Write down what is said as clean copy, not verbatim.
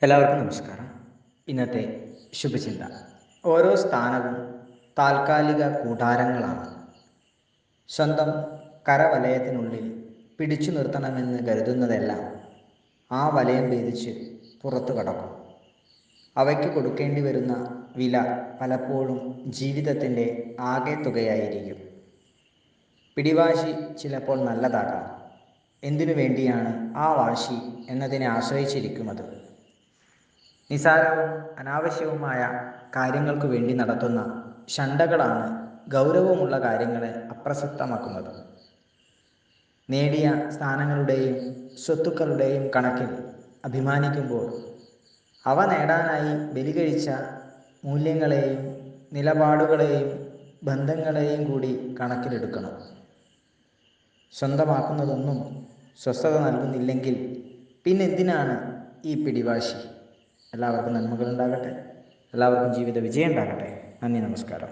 എല്ലാവർക്കും നമസ്കാരം. ഇന്നത്തെ ശുഭചിന്ത: ഓരോ സ്ഥാനവും താൽക്കാലിക കൂടാരങ്ങളാണ്. സ്വന്തം കരവലയത്തിനുള്ളിൽ പിടിച്ചു നിർത്തണമെന്ന് കരുതുന്നതെല്ലാം ആ വലയം ഭേദിച്ച് പുറത്തു കടക്കും. അവയ്ക്ക് കൊടുക്കേണ്ടി വരുന്ന വില പലപ്പോഴും ജീവിതത്തിൻ്റെ ആകെ തുകയായിരിക്കും. പിടിവാശി ചിലപ്പോൾ നല്ലതാകാം. എന്തിനു വേണ്ടിയാണ് ആ വാശി എന്നതിനെ ആശ്രയിച്ചിരിക്കുന്നത്. നിസാരവും അനാവശ്യവുമായ കാര്യങ്ങൾക്കു വേണ്ടി നടത്തുന്ന ശണ്ഠകളാണ് ഗൗരവമുള്ള കാര്യങ്ങളെ അപ്രസക്തമാക്കുന്നത്. നേടിയ സ്ഥാനങ്ങളുടെയും സ്വത്തുക്കളുടെയും കണക്കിൽ അഭിമാനിക്കുമ്പോൾ അവ നേടാനായി ബലികഴിച്ച മൂല്യങ്ങളെയും നിലപാടുകളെയും ബന്ധങ്ങളെയും കൂടി കണക്കിലെടുക്കണം. സ്വന്തമാക്കുന്നതൊന്നും സ്വസ്ഥത നൽകുന്നില്ലെങ്കിൽ പിന്നെന്തിനാണ് ഈ പിടിവാശി? എല്ലാവർക്കും നന്മകളുണ്ടാകട്ടെ. എല്ലാവർക്കും ജീവിത വിജയം ഉണ്ടാകട്ടെ. നന്ദി, നമസ്കാരം.